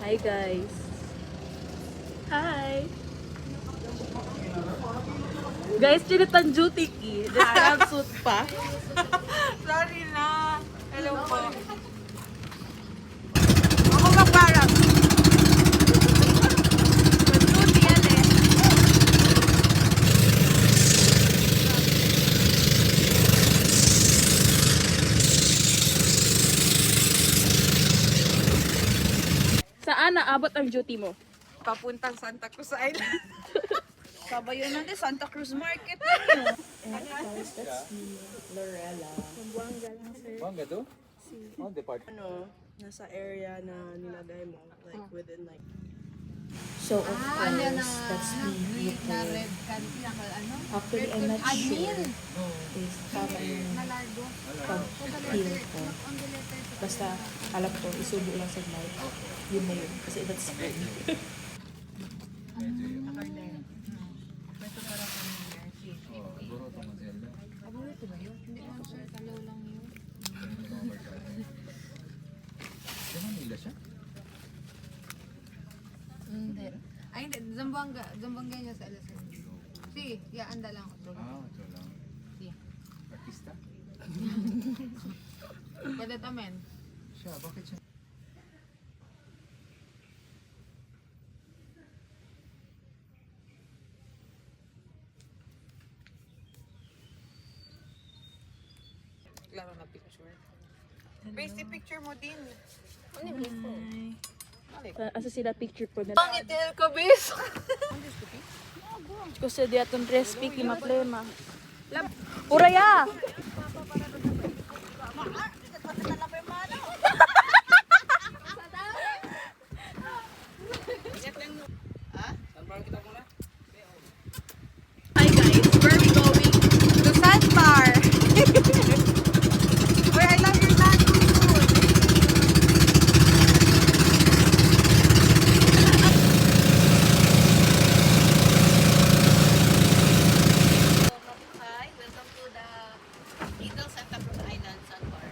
Hi guys. Hi. Guys, chinitan duty ki. Describe suit pa. Sorry na. Hello po. Ako magbarang. Mag-duty yan eh. Saan naabot ang duty mo? Papuntang Santa Cruz Island. Kabayo natin, Santa Cruz Market. Buanga to? Oh, depart. Ano, nasa area na nilagay mo, like within like So of course, that's the UK. Actually, I'm not sure if common pag-feel ko. Basta, alam ko, isubo lang sa night. Yun na yun. Kasi that's spring. Hindi. Ay, hindi. Zamboanga niya sa Alasan. Si, ya, anda lang ako. Ito lang. Yeah. Artista? Pwede tamen. Siya, bakit siya? Klaro na picture. Basic picture mo din. Asa sila picture ko na. Pangitil ko, bis. Kasi di atong dress pick lima plema. Uraya! Hi guys, where are we going? To Sandbar. Uy, I love your tattoo. Hi, welcome to the Little Santa Cruz Island, Sandbar.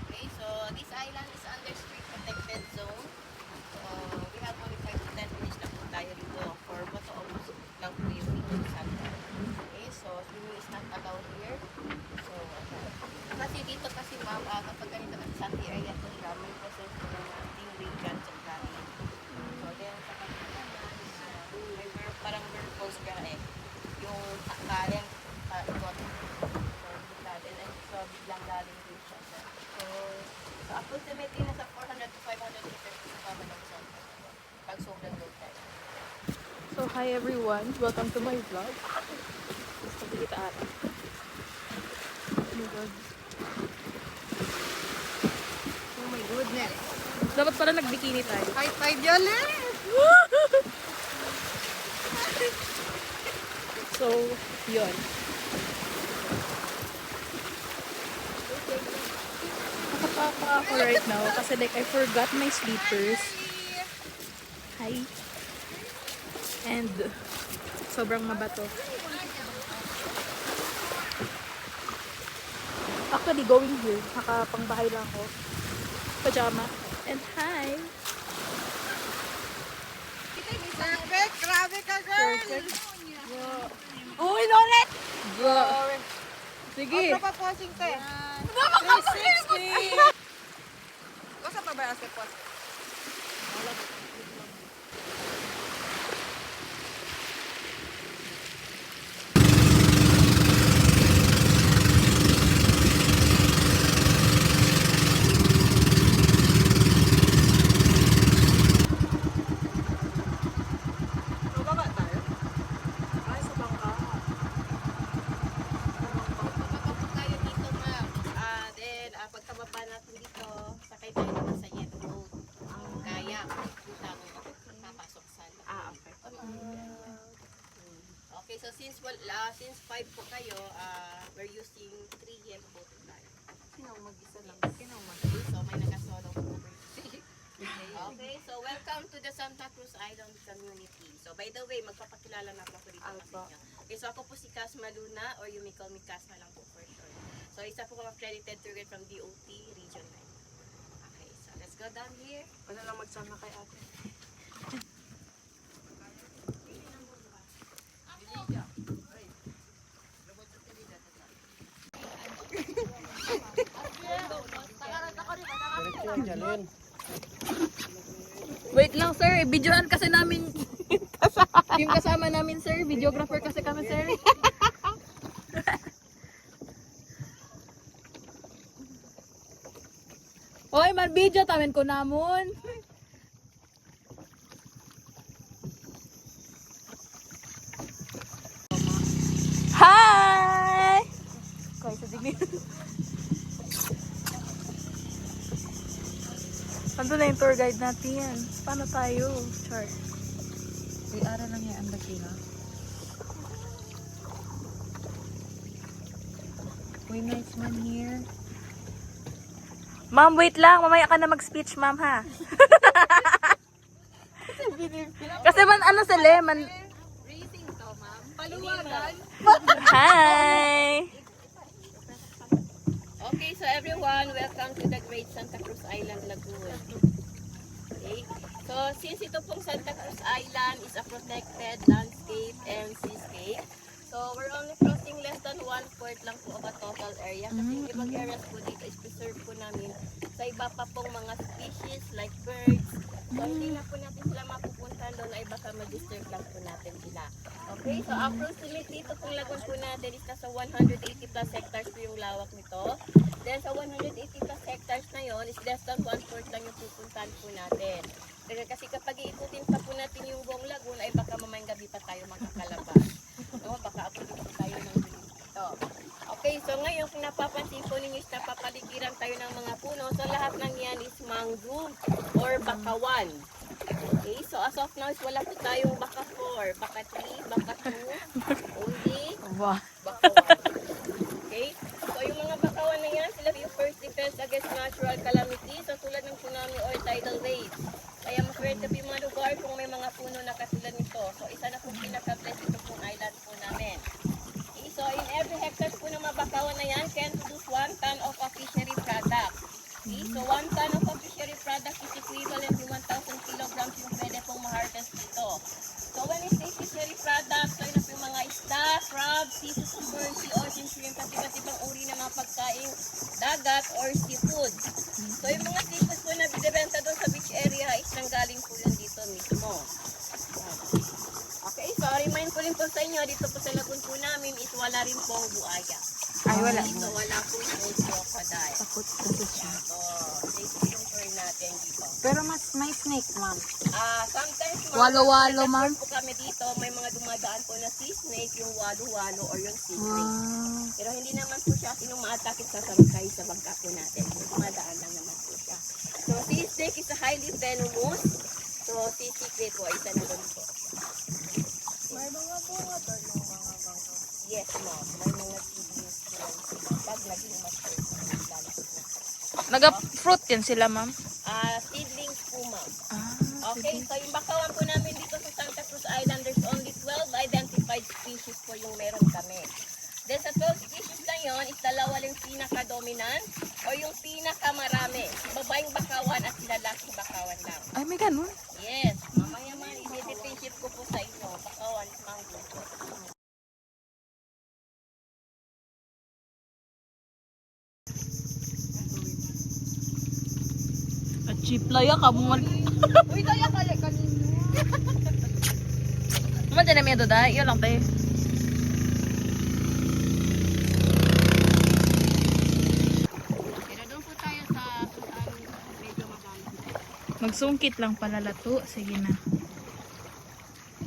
Okay, so this island is under strict protected zone. So we have only 5 to 10 minutes lang po tayo dito for moto almost lang po yung Little Sandbar. Okay, so swimming is not allowed here. So, kasi dito kasi ma'am, kapag ganito ang Santi area po siya, may presence po ng stingray dyan sa ilalim. So then, sa kanila naman, may parang verticals ka eh. Yung current ikot. So, bigla din. And so, biglang lalim din siya. So approximately nasa 400 to 500 meters sa kama ng sun. Pag sobrang low tide. So hi everyone, welcome to my vlog. Gusto ko kita ata. Oh my God. Oh my goodness. Dapat pala nagbikini tayo. High tide yan eh. So, yun. Nakapapa ako right now kasi like I forgot my slippers. Hi. And sobrang mabato. Actually, going here. Nakapangbahay lang ako. Pajama. And hi. Perfect. Grabe ka, girl. Perfect. Uy, Loret. Sige. Ano pa posing te? 360. Basta pa ba yung post? Bababa tayo? Ay, sa bangka. Bababa po tayo dito ma'am. Then pagkababa natin dito, sakay tayo naman sa jet boat. Ang kayak. Utang papasok sa Okay. Okay, so since 5 po kayo, we're using 3 yen boat tayo. Sino mag-isa lang? Sino mag-isa? So may nag-solo po over. Okay, so welcome to the Santa Cruz Island community. So by the way, magpapakilala na po ako dito sa inyo. Okay, so ako po si Casma Luna or you may call me Casma lang po for short. So isa po ako accredited tour guide from DOT Region 9. Okay, so let's go down here. Wala lang magsama kay ate. Wait lang sir, videoan kasi namin yung kasama namin sir, videographer kasi kami sir. Oy, man video tamen ko namon. Hi! Kaya sa digni. Ando na yung tour guide natin. Paano tayo? Char. Uy, ara lang yan ang bakila. Uy, nice man here. Ma'am, wait lang. Mamaya ka na mag-speech, ma'am, ha? Kasi man, ano sila, man... Racing to, ma'am. Paluwagan. Hi! Okay, so everyone, welcome to the Great Santa Cruz Island Lagoon. Okay, so since ito pong Santa Cruz Island is a protected landscape and seascape, so we're only crossing less than 1/4 lang po of a total area kasi yung ibang areas po dito is preserved po namin sa iba pa pong mga species like birds. So hindi na po natin sila mapupuntahan doon ay baka ma-disturb lang po natin sila. Okay, so approximately ito pong lagoon po natin is nasa 180 plus hectares po yung lawak nito. Then sa 180 plus hectares na yon is less than 1/4 lang yung pupuntahan po natin. Kasi kapag iikutin pa po natin yung buong lagoon ay baka mamayang gabi pa tayo magkakalabas. No, baka abutin po tayo ng bilis dito. Okay, so ngayon kung napapansin po ninyo is napapaligiran tayo ng mga puno. So lahat ng yan is mangrove or bakawan. Okay, so as of now is wala po tayong baka 4, baka 3, baka 2, only bakawan. Okay, so yung mga bakawan na yan, sila yung first defense against natural calamities. So tulad ng tsunami or tidal waves. Kaya maswerte po yung mga lugar kung may mga puno na katulad nito. So isa na po pinaka-bless ito pong island po namin. Okay, so in every hectare po ng mga bakawan na yan can produce 1 ton of a fishery product. Okay, so 1 ton of a fishery product is equivalent to 1,000 kilograms yung pwede pong ma-harvest dito. So when we say fishery product, so yun na po yung mga isda, crabs, seafood, birds, sea orchid, shrimp, at iba't ibang uri ng mga pagkaing dagat or seafood. So yung mga seafood po na binibenta doon sa beach area is nanggaling po yun dito mismo. Okay, so remind ko rin po sa inyo, dito po sa lagoon po namin is wala rin pong buaya. Ay, wala. Dito wala po yung crocodile. Takot kasi siya. So, safety yung tour natin dito. Pero mas may snake, ma'am. Sometimes Walo-walo, ma'am. po kami dito, may mga dumadaan po na sea snake, yung walo-walo or yung sea snake. Pero hindi naman po siya sinong maatakit sa sabagay sa bangka po natin. So, dumadaan lang naman po siya. So, sea snake is a highly venomous. So, sea snake po ay isa na doon po. May mga bunga to yung mga bangka. Yes, ma'am. May mga seedlings po yan sila. Pag naging mature, lalaki na. Naga-fruit yan sila, ma'am. Seedlings po, ma'am. Okay, so yung bakawan po namin dito sa Santa Cruz Island, there's only 12 identified species po yung meron kami. Then sa 12 species na yon is dalawa yung pinaka-dominant o yung pinaka-marami. Babaeng bakawan at lalaking bakawan lang. Ay, may ganun. Yes, mamaya man, i-differentiate ko po sa inyo. Bakawan is mangrove po. At cheap laya ka mo. Uy, kaya kanino. Naman dyan na may doda. Iyon lang tayo. Pero doon po tayo sa medyo madami. Magsungkit lang pala lato. Sige na.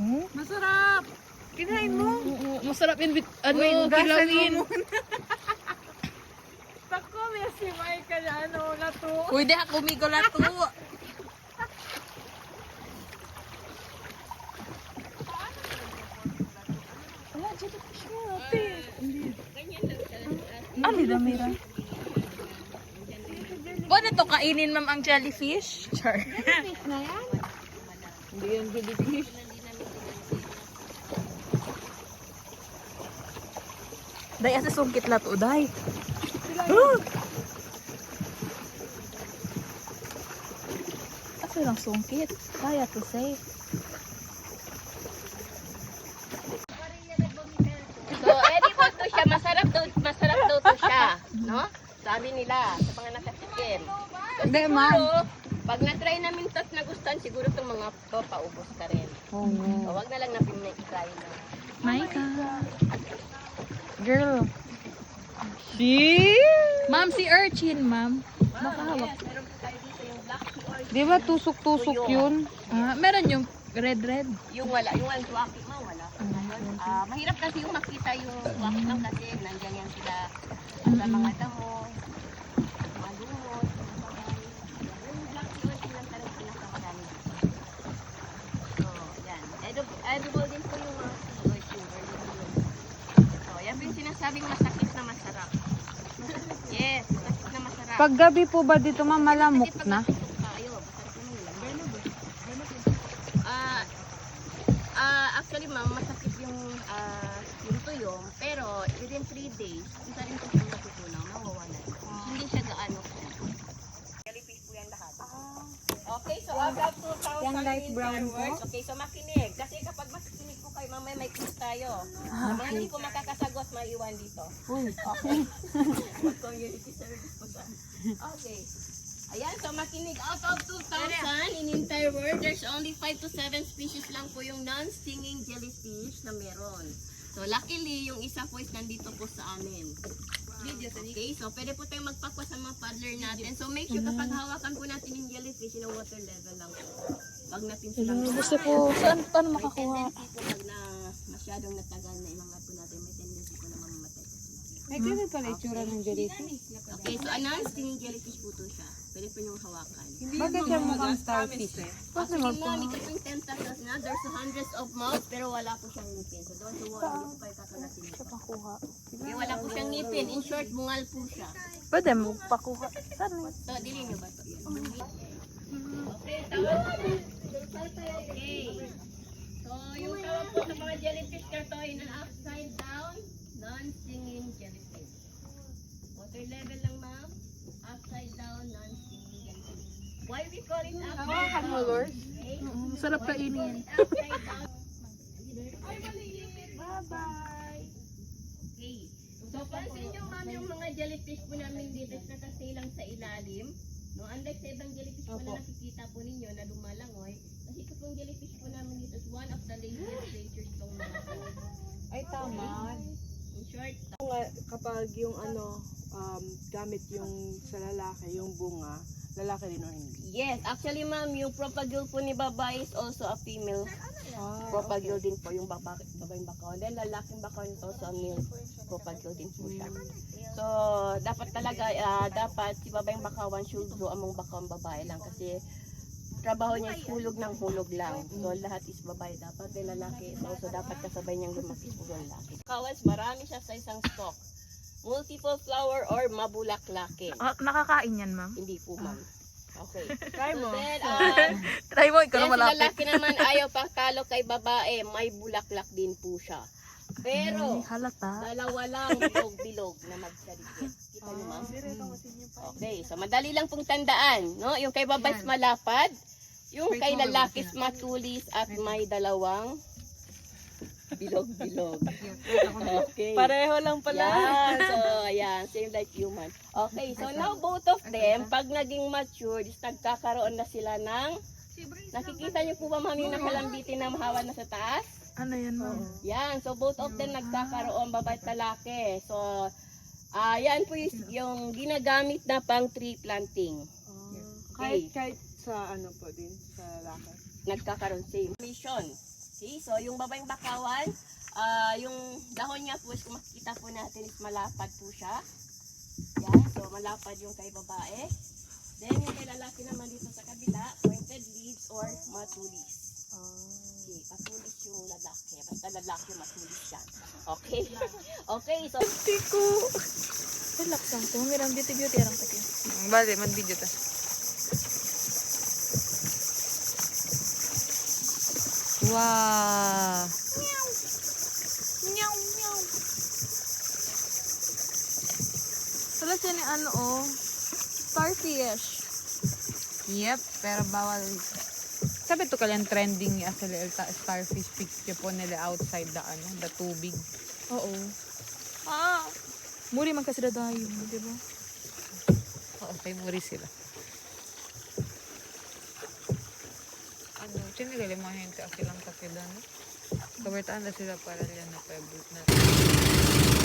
Oh? Masarap. Kinain mo. Oo, masarap yun. Ano yung kilawin. Tako, may si Michael, ano, nato. Uy, di ako kumigo lato. Ano damira? Pwede to kainin, ma'am, ang jellyfish? Char. Hindi yan jellyfish. Day, asa sungkit lato, day. Walang sungkit. Kaya to say. So, edible to siya. Masarap daw to siya. No? Sabi nila sa mga nakatikim. So, Hindi, siguro, ma'am. pag na-try namin tos nagustuhan, siguro itong mga to, paubos ka rin. Oh, no. So, wag na lang natin na-try na. My God. Girl. Ma'am, si Urchin, ma'am. Baka hawak. Yes, meron po tayo dito yung black tea or Di ba tusok-tusok yun? Meron yung red. yung walang tuwaki mo, wala. Mahirap kasi yung makita yung tuwaki lang kasi nandyan yan sila sa mga damo, mga lumot, yung black tea or lang talagang pinakamarami dito. So, yan. Edible din po yung mga tea or sugar. So, yan po yung sinasabing masakit na masarap. Yes, masakit na masarap. Pag gabi po ba dito, ma'am, malamok na? Actually, ma'am, masakit yung tuyong, pero within 3 days, isa rin po siyang natutunaw, mawawala. Hindi siya gaano. Jellyfish po yan lahat. Okay, so about 2,000 Yung light brown po? fireworks. Okay, so makinig. Kasi kapag makikinig po kayo, mamaya may quiz tayo. Sa mga hindi po makakasagot, may iwan dito. Okay. Community service po sa. Okay. Ayan, so makinig. Out of 2,000 in entire world, there's only 5 to 7 species lang po yung non-stinging jellyfish na meron. So luckily, yung isa po is nandito po sa amin. Okay, so pwede po tayong magpakwa sa mga paddler natin. So make sure kapag hawakan po natin yung jellyfish, yung water level lang po. Wag natin silang Gusto ko, paano may makakuha? tendency po pag na masyadong natagal na ilangat po natin, may tendency po na mamamatay po sila. Ay, ganun pala itsura ng jellyfish. Okay, so non-stinging jellyfish po to siya. Pwede po niyong hawakan. Bakit siya mukhang starfish? Actually, ma'am, ito yung tentacles na. There's hundreds of mouths, pero wala po siyang ngipin. So, don't you worry, hindi po kayo kakalasin nito. Pakuha. Okay, wala po siyang ngipin. In short, bungal po siya. Pwede mo pakuha. Saan mo? So, dilin niyo ba ito? Okay, tawag po. Okay. So, yung tawag po sa mga jellyfish kartoy na upside down, non-stinging jellyfish. Water level lang, ma'am. Upside down, non-stinging jellyfish. Why we call it upside down? Okay. Sarap kainin. Upside down. Bye-bye. Okay. So, pansin nyo, ma'am, yung mga jellyfish po namin dito is nakastay lang sa ilalim. No, unlike sa ibang jellyfish po na nakikita po ninyo na lumalangoy, kasi ito pong jellyfish po namin dito is one of the laziest creatures pong mga po. Ay, tama. In short, Kapag yung gamit yung sa lalaki, yung bunga, lalaki din o hindi? yes, actually ma'am, yung propagule po ni babae is also a female propagule din po, yung babaeng bakawan. Then lalaking bakawan is also a male propagule din po siya. So, dapat talaga, dapat si babaeng bakawan should grow among bakawang babae lang kasi trabaho niya is hulog ng hulog lang. So, lahat is babae dapat. Then lalaki is also dapat kasabay niyang lumaki po yung lalaki. Bakawan, marami siya sa isang stalk. Multiple flower or mabulaklakin. Nakakain yan, ma'am. Hindi po ma'am. Okay. Try mo. So then, Try mo, ikaw Yes, na malapit. lalaki naman ayaw pakalo kay babae, may bulaklak din po siya. Pero, Halata. dalawa lang bilog-bilog na magsalikit. Kita niyo ma'am? Okay, so madali lang pong tandaan, no? Yung kay babae is malapad, yung kay lalaki is matulis at may dalawang bilog-bilog. Okay. Pareho lang pala. Yan, so ayan, same like human. Okay, so now both of them, pag naging matured, is nagkakaroon na sila ng, nakikita niyo po ba ma'am yung nakalambitin na mahawa na sa taas? Ano yan, ma'am? Yan, so both of them nagkakaroon, babae at lalaki. So, yan po yung ginagamit na pang tree planting. Kahit sa ano po din, sa lalaki. Nagkakaroon same mission. Okay, so yung babaeng bakawan, yung dahon niya po, kung makikita po natin is malapad po siya. Yan, so malapad yung kay babae. Then yung kay lalaki naman dito sa kabila, pointed leaves or matulis. Okay, patulis yung lalaki. Basta lalaki, matulis yan. Okay? Okay, so Tiko. Relax lang to. Mirang beauty arang takin. Bale, mag-video ta. Wow! Meow, meow. Sala siya ni ano, oh. Starfish. Yep, pero bawal. Sabi to kalian trending as a starfish picture po nila outside the tubig. Oo. Muri man kasi dayo, di ba? Oo, favorite sila. Ano, tinigali mga hente silang kapidan. Kabertaan na sila para yan na favorite natin.